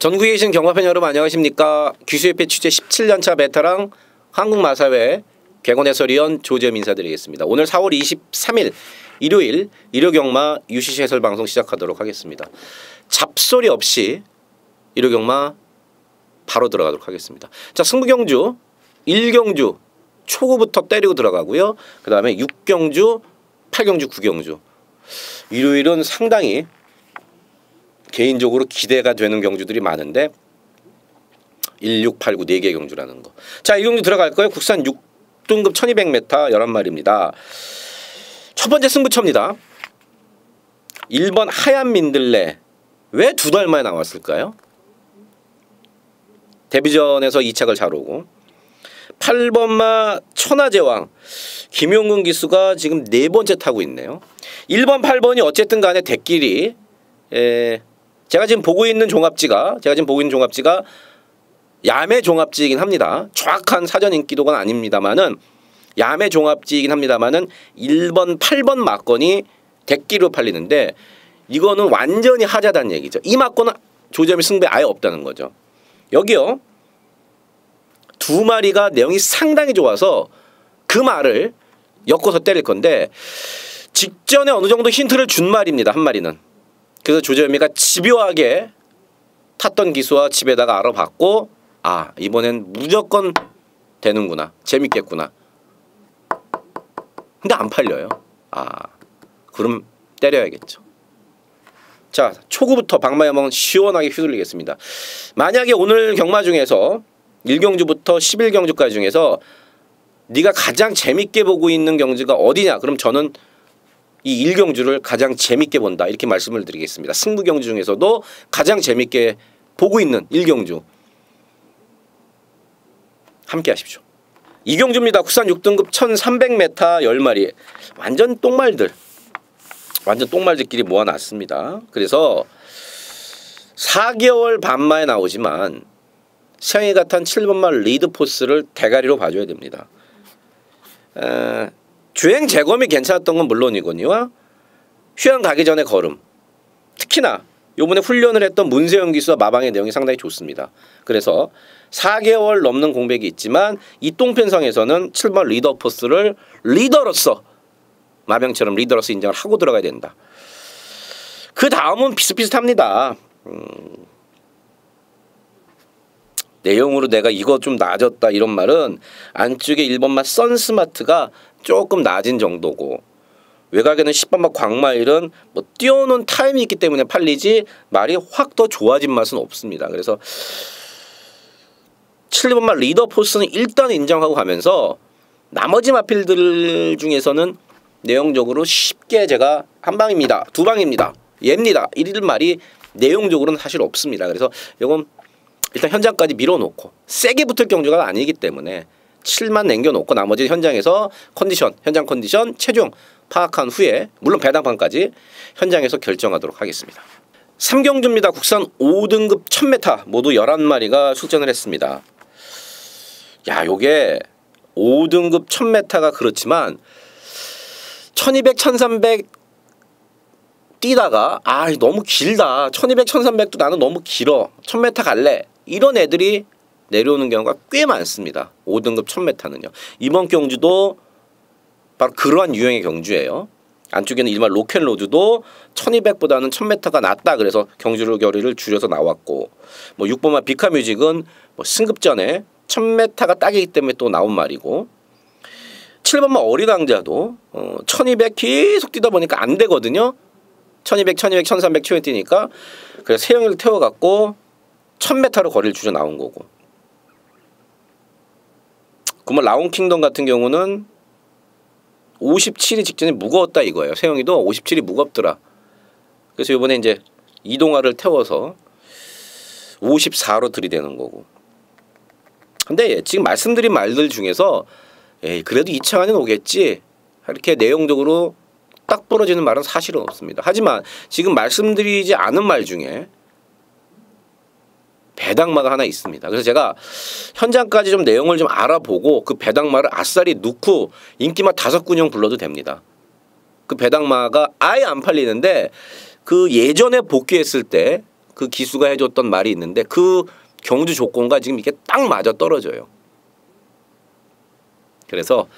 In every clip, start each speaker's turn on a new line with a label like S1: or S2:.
S1: 전국에 계신 경마팬 여러분 안녕하십니까. 귀수협회 취재 17년차 베테랑 한국마사회 객원 해설위원 조재현 인사드리겠습니다. 오늘 4월 23일 일요일 일요경마 UCC 해설 방송 시작하도록 하겠습니다. 잡소리 없이 일요경마 바로 들어가도록 하겠습니다. 자, 승부경주 1경주 초구부터 때리고 들어가고요. 그 다음에 6경주 8경주 9경주 일요일은 상당히 개인적으로 기대가 되는 경주들이 많은데 1, 6, 8, 9 4개 경주라는 거. 자, 이 경주 들어갈 거예요. 국산 6등급 1200m 11마리입니다. 첫 번째 승부처입니다. 1번 하얀 민들레. 왜 2달 만에 나왔을까요? 데뷔전에서 2착을 잘 오고 8번마 천하제왕 김용근 기수가 지금 4번째 타고 있네요. 1번 8번이 어쨌든 간에 대끼리 제가 지금 보고 있는 종합지가 야매 종합지이긴 합니다. 정확한 사전 인기도가 아닙니다만은 야매 종합지이긴 합니다만은 1번 8번 막건이 대끼로 팔리는데 이거는 완전히 하자단 얘기죠. 이 막건은 조점이 승부에 아예 없다는 거죠. 여기요. 2마리가 내용이 상당히 좋아서 그 말을 엮어서 때릴 건데 직전에 어느 정도 힌트를 준 말입니다. 한 마리는. 그래서 조재현이가 집요하게 탔던 기수와 집에다가 알아봤고 아, 이번엔 무조건 되는구나. 재밌겠구나. 근데 안 팔려요. 아, 그럼 때려야겠죠. 자, 초구부터 방마야망 시원하게 휘둘리겠습니다. 만약에 오늘 경마 중에서 1경주부터 11경주까지 중에서 네가 가장 재밌게 보고 있는 경주가 어디냐? 그럼 저는 이 1경주를 가장 재밌게 본다. 이렇게 말씀을 드리겠습니다. 승부경주 중에서도 가장 재밌게 보고 있는 1경주. 함께 하십시오. 2경주입니다. 국산 6등급 1300m 10마리. 완전 똥말들끼리 모아놨습니다. 그래서 4개월 반만에 나오지만 생애가 탄 7번말 리드포스를 대가리로 봐줘야 됩니다. 주행 재검이 괜찮았던 건 물론이거니와 휴양 가기 전에 걸음, 특히나 요번에 훈련을 했던 문세영 기수와 마방의 내용이 상당히 좋습니다. 그래서 4개월 넘는 공백이 있지만 이 똥편성에서는 7번 리더포스를 리더로서 마병처럼 리더로서 인정을 하고 들어가야 된다. 그 다음은 비슷비슷합니다. 내용으로 내가 이거 좀 낮았다 이런 말은 안쪽에 1번마 선스마트가 조금 낮은 정도고 외곽에는 10번마 광마일은 뭐 띄워놓은 타임이 있기 때문에 팔리지 말이 확 더 좋아진 맛은 없습니다. 그래서 7번마 리더포스는 일단 인정하고 가면서 나머지 마필들 중에서는 내용적으로 쉽게 제가 한 방입니다. 2방입니다. 얘입니다. 이런 말이 내용적으로는 사실 없습니다. 그래서 이건 일단 현장까지 밀어놓고 세게 붙을 경주가 아니기 때문에 7만 남겨놓고 나머지 현장에서 현장 컨디션 최종 파악한 후에 물론 배당판까지 현장에서 결정하도록 하겠습니다. 3경주입니다. 국산 5등급 1000m 모두 11마리가 출전을 했습니다. 야, 요게 5등급 1000m가 그렇지만 1200, 1300 뛰다가 아, 너무 길다. 1200, 1300도 나는 너무 길어. 1000m 갈래. 이런 애들이 내려오는 경우가 꽤 많습니다. 5등급 1000m는요. 이번 경주도 바로 그러한 유형의 경주예요. 안쪽에는 일반 로켓로드도 1200보다는 1000m가 낫다. 그래서 경주를 거리를 줄여서 나왔고 뭐 6번마 비카뮤직은 뭐 승급전에 1000m가 딱이기 때문에 또 나온 말이고 7번마 어린왕자도 1200 계속 뛰다 보니까 안 되거든요. 1200, 1300 치고 뛰니까 그래서 세영이를 태워갖고 1000m로 거리를 줄여 나온 거고 그러면 라온킹덤 같은 경우는 57이 직전에 무거웠다 이거예요. 세영이도 57이 무겁더라. 그래서 이번에 이제 이동화를 태워서 54로 들이대는 거고 근데 지금 말씀드린 말들 중에서 에이 그래도 이창환은 오겠지 이렇게 내용적으로 딱 부러지는 말은 사실은 없습니다. 하지만 지금 말씀드리지 않은 말 중에 배당마가 하나 있습니다. 그래서 제가 현장까지 좀 내용을 좀 알아보고 그 배당마를 아싸리 넣고 인기마 5군형 불러도 됩니다. 그 배당마가 아예 안 팔리는데 그 예전에 복귀했을 때 그 기수가 해줬던 말이 있는데 그 경주 조건과 지금 이게 딱 맞아 떨어져요. 그래서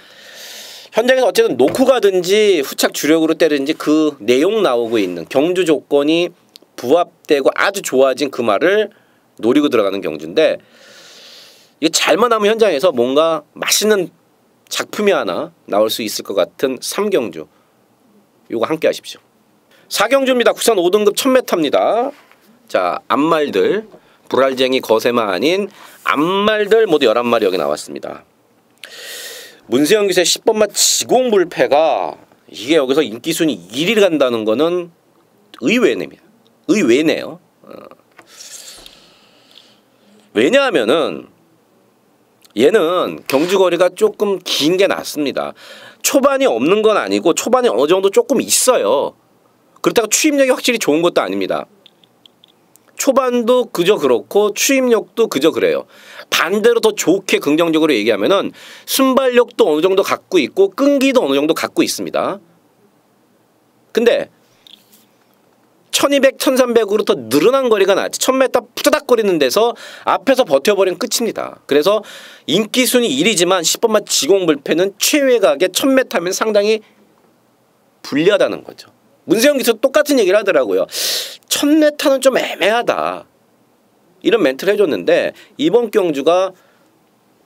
S1: 현장에서 어쨌든 놓고 가든지 후착 주력으로 때리든지 그 내용 나오고 있는 경주 조건이 부합되고 아주 좋아진 그 말을 노리고 들어가는 경주인데 이게 잘만 하면 현장에서 뭔가 맛있는 작품이 하나 나올 수 있을 것 같은 3경주 요거 함께 하십시오. 4경주입니다. 국산 5등급 1000m입니다. 자, 암말들 불알쟁이 거세마 아닌 암말들 모두 11마리 여기 나왔습니다. 문세영 기세 10번마 지공불패가 이게 여기서 인기순위 1위를 간다는 거는 의외입니다. 의외네요. 왜냐하면은 얘는 경주거리가 조금 긴 게 낫습니다. 초반이 없는 건 아니고 초반이 어느 정도 조금 있어요. 그렇다고 추임력이 확실히 좋은 것도 아닙니다. 초반도 그저 그렇고 추임력도 그저 그래요. 반대로 더 좋게 긍정적으로 얘기하면은 순발력도 어느 정도 갖고 있고 끈기도 어느 정도 갖고 있습니다. 근데 1200, 1300으로 더 늘어난 거리가 낫지 1000m 푸다닥거리는 데서 앞에서 버텨버리면 끝입니다. 그래서 인기순위 1위지만 10번마 지공불패는 최외각에 1000m면 상당히 불리하다는 거죠. 문세영 기수 똑같은 얘기를 하더라고요. 1000m는 좀 애매하다. 이런 멘트를 해줬는데 이번 경주가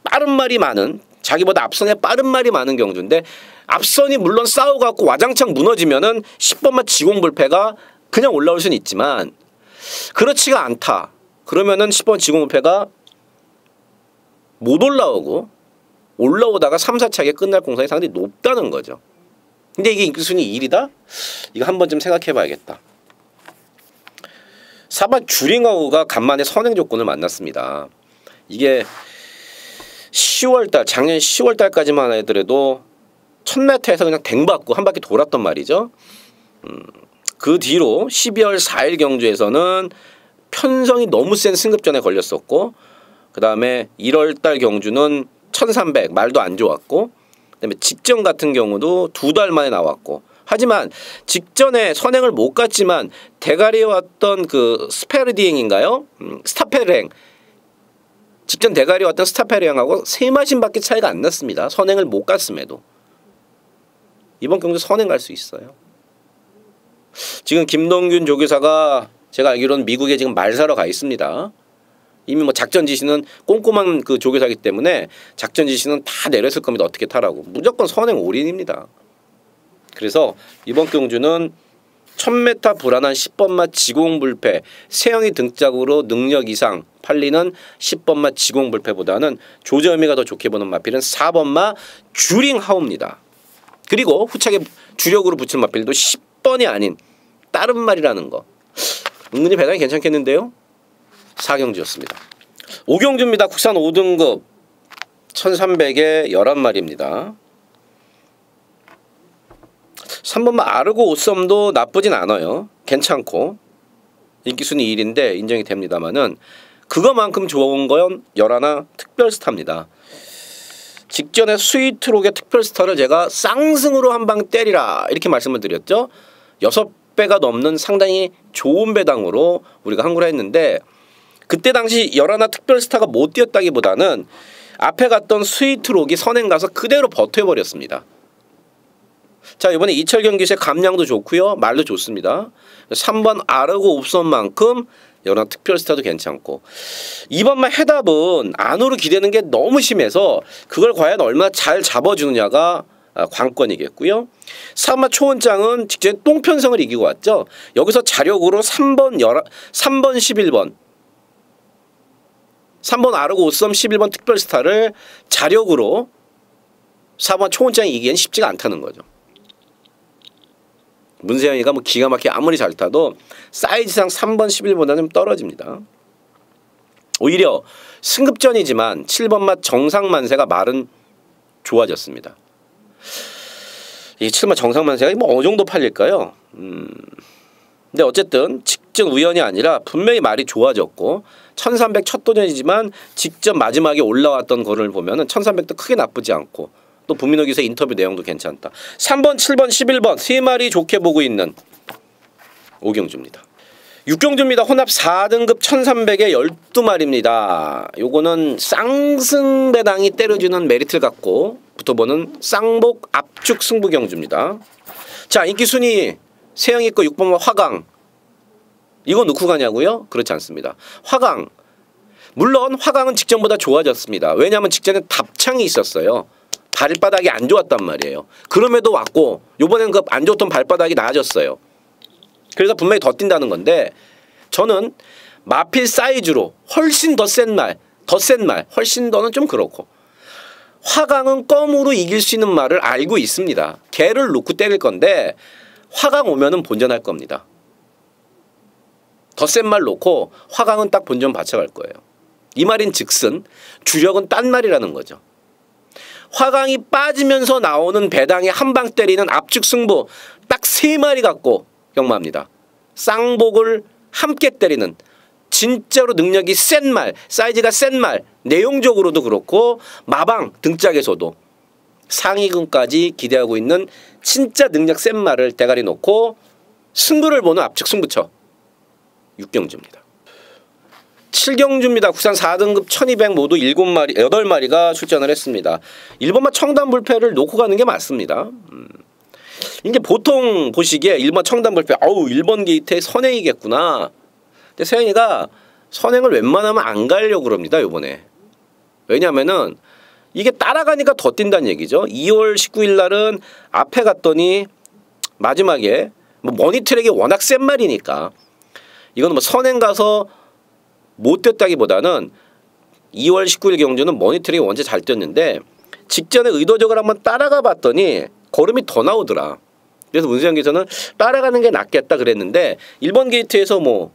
S1: 빠른 말이 많은 자기보다 앞선에 빠른 말이 많은 경주인데 앞선이 물론 싸워갖고 와장창 무너지면은 10번마 지공불패가 그냥 올라올 수는 있지만 그렇지가 않다. 그러면은 10번 지공불패가 못 올라오고 올라오다가 3, 4차게 끝날 공산이 상당히 높다는 거죠. 근데 이게 인기순위 1위다? 이거 한 번쯤 생각해 봐야겠다. 4번 주링아우가 간만에 선행 조건을 만났습니다. 이게 10월달 작년 10월달까지만 하더라도 1000m에서 그냥 댕받고 한 바퀴 돌았단 말이죠. 그 뒤로 12월 4일 경주에서는 편성이 너무 센 승급전에 걸렸었고 그 다음에 1월달 경주는 1300 말도 안 좋았고 그다음에 직전 같은 경우도 2달 만에 나왔고 하지만 직전에 선행을 못 갔지만 대가리에 왔던 그 스페르디행인가요? 스타페르행 직전 대가리에 왔던 스타페르행하고 3마신밖에 차이가 안 났습니다. 선행을 못 갔음에도 이번 경주 선행 갈 수 있어요. 지금 김동균 조교사가 제가 알기로는 미국에 지금 말 사러 가 있습니다. 이미 뭐 작전 지시는 꼼꼼한 그 조교사이기 때문에 작전 지시는 다 내렸을 겁니다. 어떻게 타라고. 무조건 선행 올인입니다. 그래서 이번 경주는 1000m 불안한 10번마 지공불패 세영이 등짝으로 능력 이상 팔리는 10번마 지공불패보다는 조저미가 더 좋게 보는 마필은 4번마 주링하우입니다. 그리고 후착에 주력으로 붙인 마필도 10번이 아닌 다른 말이라는 거 은근히 배당이 괜찮겠는데요. 4경주였습니다. 5경주입니다. 국산 5등급 1300에 11마리입니다. 3번마 아르고 오썸도 나쁘진 않아요. 괜찮고 인기순위 1위인데 인정이 됩니다만은 그거만큼 좋은 건 열하나 특별스타입니다. 직전에 스위트록의 특별스타를 제가 쌍승으로 한 방 때리라 이렇게 말씀을 드렸죠. 6배가 넘는 상당히 좋은 배당으로 우리가 항구를 했는데 그때 당시 열하나 특별스타가 못 뛰었다기보다는 앞에 갔던 스위트록이 선행 가서 그대로 버텨버렸습니다. 자, 이번에 이철 경기시의 감량도 좋고요. 말도 좋습니다. 3번 아르고 옵선만큼 열하나 특별스타도 괜찮고 2번만 해답은 안으로 기대는 게 너무 심해서 그걸 과연 얼마나 잘 잡아주느냐가 관건이겠고요. 3번 초원장은 직전에 똥편성을 이기고 왔죠. 여기서 자력으로 3번 11번 3번 아르고 오썸 11번 특별스타를 자력으로 4번 초원장이 이기기엔 쉽지가 않다는 거죠. 문세영이가 뭐 기가 막히게 아무리 잘 타도 사이즈상 3번 11보다는 좀 떨어집니다. 오히려 승급전이지만 7번맛 정상만세가 말은 좋아졌습니다. 이 7번맛 정상만세가 뭐 어느 정도 팔릴까요? 근데 어쨌든 직전 우연이 아니라 분명히 말이 좋아졌고 1300 첫 도전이지만 직전 마지막에 올라왔던 거를 보면은 1300도 크게 나쁘지 않고 또 부민호 기사 인터뷰 내용도 괜찮다. 3번, 7번, 11번 세 마리 좋게 보고 있는 5경주입니다. 육경주입니다. 혼합 4등급 1300에 12마리입니다. 요거는 쌍승배당이 때려주는 메리트를 갖고 붙어보는 쌍복 압축 승부경주입니다. 자, 인기순위 세영이 거 6번마 화강. 이거 넣고 가냐고요? 그렇지 않습니다. 화강. 물론 화강은 직전보다 좋아졌습니다. 왜냐하면 직전에 답창이 있었어요. 발바닥이 안 좋았단 말이에요. 그럼에도 왔고 요번엔 그 안 좋던 발바닥이 나아졌어요. 그래서 분명히 더 뛴다는 건데 저는 마필 사이즈로 훨씬 더 센 말, 훨씬 더는 좀 그렇고 화강은 껌으로 이길 수 있는 말을 알고 있습니다. 개를 놓고 때릴 건데 화강 오면은 본전할 겁니다. 더 센 말 놓고 화강은 딱 본전 받쳐갈 거예요. 이 말인 즉슨 주력은 딴 말이라는 거죠. 화강이 빠지면서 나오는 배당에 한 방 때리는 압축 승부 딱 3마리 갖고 경마합니다. 쌍복을 함께 때리는 진짜로 능력이 센 말, 사이즈가 센 말, 내용적으로도 그렇고 마방 등짝에서도 상위군까지 기대하고 있는 진짜 능력 센 말을 대가리 놓고 승부를 보는 압축 승부처 육경주입니다. 7경주입니다. 국산 4등급 1200 모두 7마리, 8마리가 출전을 했습니다. 1번마 청담불패를 놓고 가는 게 맞습니다. 이게 보통 보시기에 1번 청담불패, 어우 1번 게이트의 선행이겠구나. 근데 세영이가 선행을 웬만하면 안 가려고 그럽니다. 요번에. 왜냐면은 이게 따라가니까 더 뛴다는 얘기죠. 2월 19일 날은 앞에 갔더니 마지막에 뭐 머니트랙이 워낙 센 말이니까 이거는 뭐 선행 가서 못 뛰었다기보다는 2월 19일 경주는 머니트랙이 원체 잘 뛰었는데 직전에 의도적으로 한번 따라가 봤더니 걸음이 더 나오더라. 그래서 문세영 기사는 따라가는 게 낫겠다 그랬는데 1번 게이트에서 뭐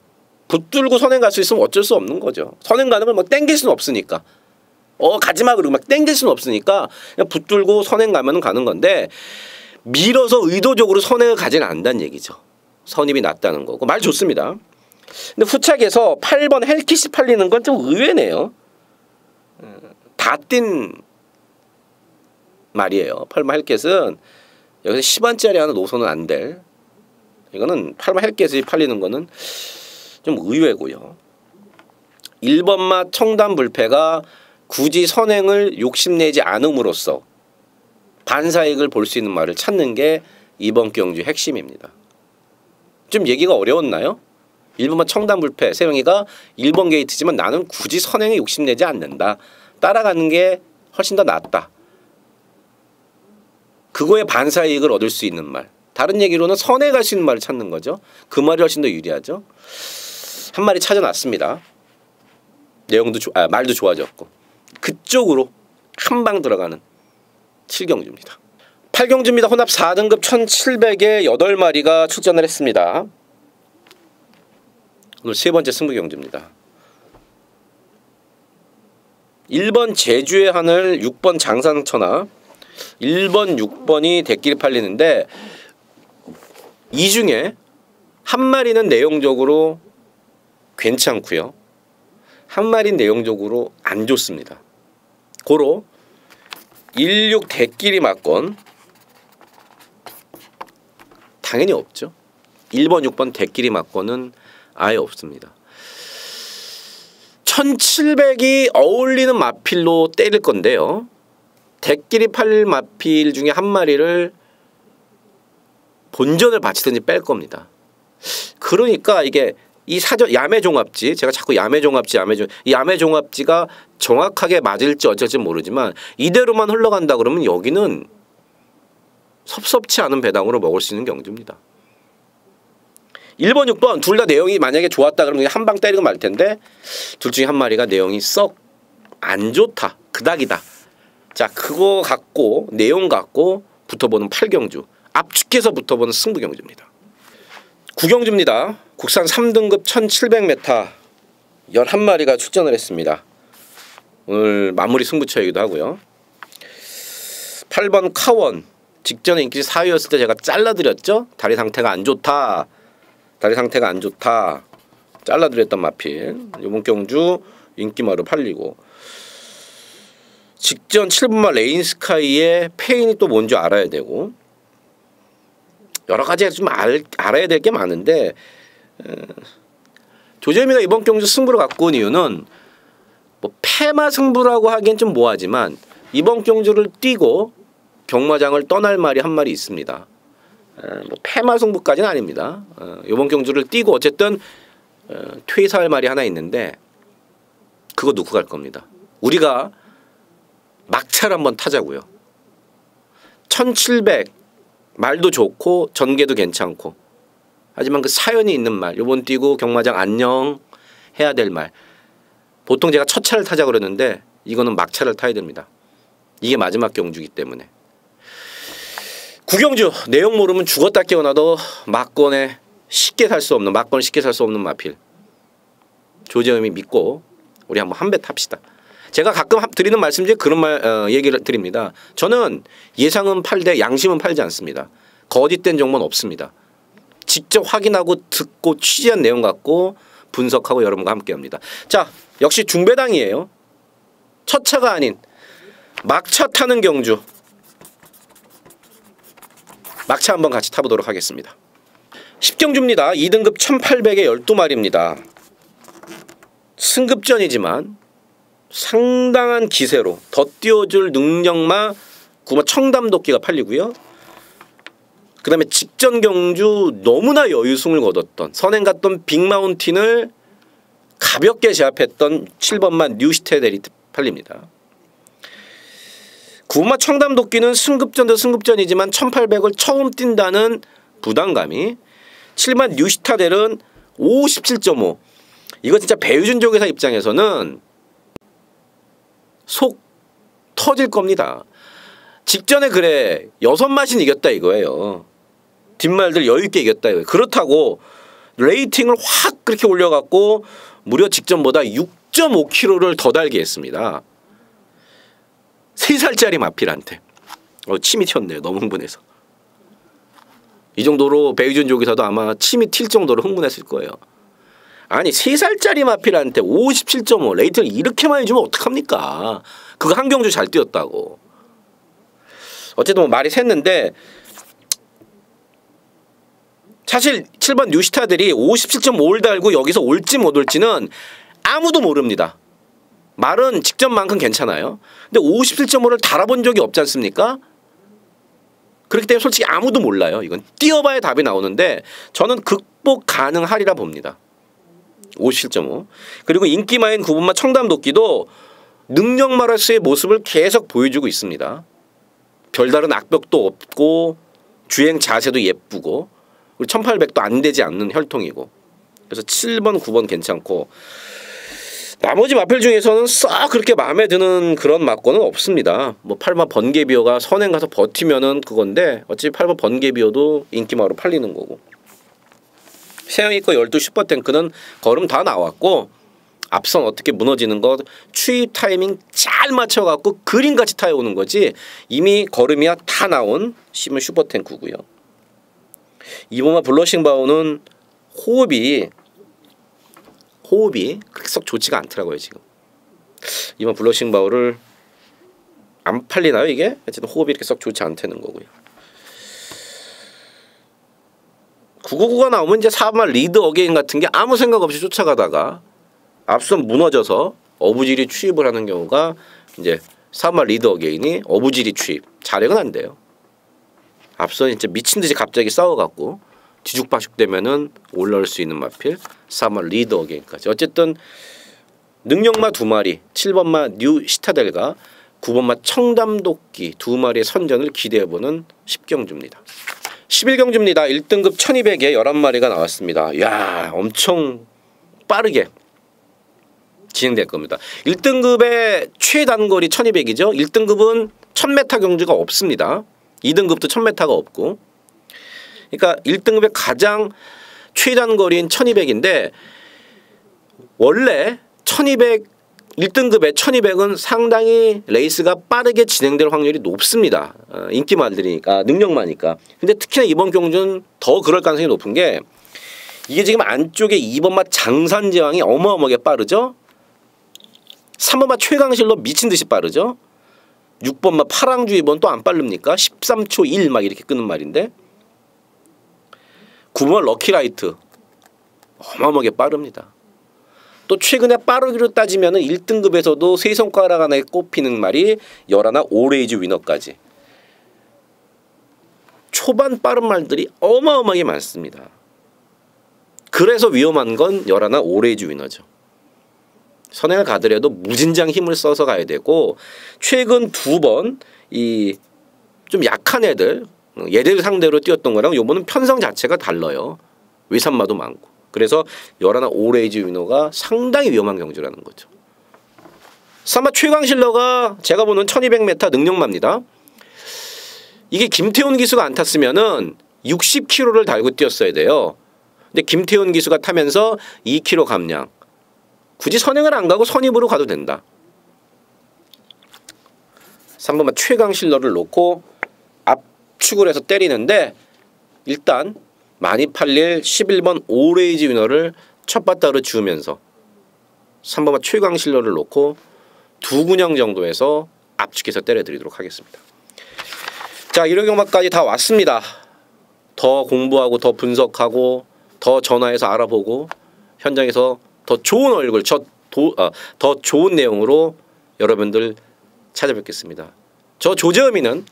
S1: 붙들고 선행 갈 수 있으면 어쩔 수 없는 거죠. 선행 가는 걸 막 땡길 수는 없으니까. 가지마 그러고 막 땡길 수는 없으니까 그냥 붙들고 선행 가면은 가는 건데 밀어서 의도적으로 선행을 가지는 않는다는 얘기죠. 선입이 낮다는 거고 말 좋습니다. 근데 후착에서 8번 헬킷이 팔리는 건 좀 의외네요. 다 뛴 말이에요. 8번 헬킷은 여기서 10원짜리 하나 놓고서는 안 될. 이거는 8번 헬킷이 팔리는 거는 좀 의외고요. 1번마 청담불패가 굳이 선행을 욕심내지 않음으로써 반사익을 볼 수 있는 말을 찾는 게 이번 경주의 핵심입니다. 좀 얘기가 어려웠나요? 1번마 청담불패 세영이가 1번 게이트지만 나는 굳이 선행에 욕심내지 않는다. 따라가는 게 훨씬 더 낫다. 그거에 반사이익을 얻을 수 있는 말. 다른 얘기로는 선에 갈 수 있는 말을 찾는 거죠. 그 말이 훨씬 더 유리하죠. 한 마리 찾아놨습니다. 내용도 말도 좋아졌고 그쪽으로 한 방 들어가는 7경주입니다. 8경주입니다. 혼합 4등급 1700에 8마리가 출전을 했습니다. 오늘 세 번째 승부경주입니다. 1번 제주의 하늘, 6번 장산천하, 1번, 6번이 대끼리 팔리는데 이 중에 한 마리는 내용적으로 괜찮고요. 한 마리는 내용적으로 안 좋습니다. 고로 16 대끼리 맞건 당연히 없죠. 1번, 6번 대끼리 맞건은 아예 없습니다. 1700이 어울리는 마필로 때릴 건데요. 대끼리 팔릴 마필 중에 한 마리를 본전을 바치든지 뺄 겁니다. 그러니까 이게 이 사전 야매종합지, 제가 자꾸 야매종합지 이 야매종합지가 정확하게 맞을지 어쩔지 모르지만 이대로만 흘러간다 그러면 여기는 섭섭치 않은 배당으로 먹을 수 있는 경주입니다. 1번, 6번 둘 다 내용이 만약에 좋았다 그러면 한 방 때리고 말 텐데 둘 중에 한 마리가 내용이 썩 안 좋다, 그닥이다. 자, 그거 갖고 내용 갖고 붙어보는 8경주, 압축해서 붙어보는 승부경주입니다. 9경주입니다. 국산 3등급 1700m 11마리가 출전을 했습니다. 오늘 마무리 승부처이기도 하고요. 8번 카원, 직전에 인기 4위였을 때 제가 잘라드렸죠. 다리 상태가 안 좋다, 잘라드렸던 마필. 이번 경주 인기마로 팔리고 직전 7번마 레인스카이의 페인이 또 뭔지 알아야 되고 여러 가지 좀 알아야 될 게 많은데 조재민이가 이번 경주 승부를 갖고 온 이유는 뭐 패마 승부라고 하기엔 좀 뭐하지만 이번 경주를 뛰고 경마장을 떠날 말이 한 마리 있습니다. 뭐 패마 승부까지는 아닙니다. 이번 경주를 뛰고 어쨌든 퇴사할 말이 하나 있는데 그거 놓고 갈 겁니다. 우리가 막차를 한번 타자고요. 1700 말도 좋고 전개도 괜찮고 하지만 그 사연이 있는 말, 요번 뛰고 경마장 안녕 해야 될 말. 보통 제가 첫 차를 타자 그러는데 이거는 막차를 타야 됩니다. 이게 마지막 경주이기 때문에. 구경주 내용 모르면 죽었다 깨어나도 막권을 쉽게 살 수 없는 마필. 조재음이 믿고 우리 한번 한 배 탑시다. 제가 가끔 드리는 말씀 중에 그런 얘기를 드립니다. 저는 예상은 팔되 양심은 팔지 않습니다. 거짓된 정보는 없습니다. 직접 확인하고 듣고 취재한 내용 갖고 분석하고 여러분과 함께합니다. 자, 역시 중배당이에요. 첫 차가 아닌 막차 타는 경주. 막차 한번 같이 타보도록 하겠습니다. 10경주입니다. 2등급 1800에 12마리입니다. 승급전이지만 상당한 기세로 더 띄워줄 능력마 구마 청담도끼가 팔리고요. 그 다음에 직전 경주 너무나 여유승을 거뒀던 선행 갔던 빅마운틴을 가볍게 제압했던 7번마 뉴시테델이 팔립니다. 구마 청담도끼는 승급전도 승급전이지만 1800을 처음 뛴다는 부담감이 7번 뉴시타델은 57.5 이거 진짜 배우준 조교사 입장에서는 속 터질 겁니다. 직전에 그래 6마신 이겼다 이거예요. 뒷말들 여유있게 이겼다 이거예요. 그렇다고 레이팅을 확 그렇게 올려갖고 무려 직전보다 6.5kg를 더 달게 했습니다. 3살짜리 마필한테. 침이 튀었네요. 너무 흥분해서. 이 정도로 배우준 조교사도 아마 침이 튈 정도로 흥분했을 거예요. 아니 3살짜리 마필한테 57.5 레이팅을 이렇게 많이 주면 어떡합니까? 그거 한 경주 잘 뛰었다고. 어쨌든 뭐 말이 샜는데 사실 7번 뉴시타들이 57.5를 달고 여기서 올지 못 올지는 아무도 모릅니다. 말은 직전만큼 괜찮아요. 근데 57.5를 달아본 적이 없지 않습니까? 그렇기 때문에 솔직히 아무도 몰라요. 이건 뛰어봐야 답이 나오는데 저는 극복 가능하리라 봅니다. 57.5. 그리고 인기마인 9번마 청담도끼도 능력마라스의 모습을 계속 보여주고 있습니다. 별다른 악벽도 없고 주행 자세도 예쁘고 그리고 1800도 안 되지 않는 혈통이고 그래서 7번, 9번 괜찮고 나머지 마필 중에서는 싹 그렇게 마음에 드는 그런 막고는 없습니다. 뭐 8번 번개비어가 선행 가서 버티면은 그건데 어차피 8번 번개비어도 인기마로 팔리는 거고 세영이 거 12 슈퍼탱크는 걸음 다 나왔고 앞선 어떻게 무너지는 것 추입 타이밍 잘 맞춰갖고 그림같이 타여오는 거지 이미 걸음이야 다 나온 시문 슈퍼탱크고요. 이번마 블러싱 바우는 호흡이 그렇게 썩 좋지가 않더라고요. 지금 이번 블러싱 바우를 안 팔리나요 이게? 어쨌든 호흡이 이렇게 썩 좋지 않다는 거고요. 999가 나오면 이제 4번 리드 어게인 같은 게 아무 생각 없이 쫓아가다가 앞선 무너져서 어부지리 추입을 하는 경우가 이제 4번 리드 어게인이 어부지리 추입 자력은 안 돼요. 앞선 진짜 미친 듯이 갑자기 싸워갖고 뒤죽박죽 되면은 올라올 수 있는 마필 4번 리드 어게인까지 어쨌든 능력마 2마리 7번마 뉴 시타델과 9번마 청담도끼 2마리의 선전을 기대해보는 10경주입니다. 11경주입니다. 1등급 1200에 11마리가 나왔습니다. 이야 엄청 빠르게 진행될 겁니다. 1등급의 최단거리 1200이죠. 1등급은 1000m 경주가 없습니다. 2등급도 1000m가 없고 그러니까 1등급의 가장 최단거리인 1200인데 원래 1200 1등급의 1200은 상당히 레이스가 빠르게 진행될 확률이 높습니다. 인기마들이니까 능력마니까. 근데 특히나 이번 경주는 더 그럴 가능성이 높은 게 이게 지금 안쪽에 2번마 장산제왕이 어마어마하게 빠르죠. 3번마 최강실로 미친듯이 빠르죠. 6번마 파랑주의번 또 안 빠릅니까? 13초 1 막 이렇게 끄는 말인데 9번마 럭키라이트 어마어마하게 빠릅니다. 또 최근에 빠르기로 따지면은 1등급에서도 세 손가락 안에 꼽히는 말이 열하나 오레이즈 위너까지. 초반 빠른 말들이 어마어마하게 많습니다. 그래서 위험한 건 열하나 오레이즈 위너죠. 선행을 가더라도 무진장 힘을 써서 가야 되고, 최근 2번 이 좀 약한 애들 얘들 상대로 뛰었던 거랑 요번은 편성 자체가 달라요. 외산마도 많고. 그래서 열하나 오레이즈 위너가 상당히 위험한 경주라는 거죠. 3마 최강실러가 제가 보는 1200m 능력마입니다. 이게 김태훈 기수가 안 탔으면은 60km를 달고 뛰었어야 돼요. 근데 김태훈 기수가 타면서 2km 감량. 굳이 선행을 안 가고 선입으로 가도 된다. 3번마 최강실러를 놓고 압축을 해서 때리는데, 일단 많이 팔릴 11번 오레이즈 위너를 첫 바닥으로 지우면서 3번마 최강실러를 놓고 2근형 정도에서 압축해서 때려드리도록 하겠습니다. 자, 1호 경마까지 다 왔습니다. 더 공부하고 더 분석하고 더 전화해서 알아보고 현장에서 더 좋은 얼굴, 더 좋은 내용으로 여러분들 찾아뵙겠습니다. 저 조재음이는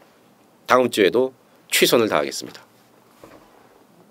S1: 다음 주에도 최선을 다하겠습니다.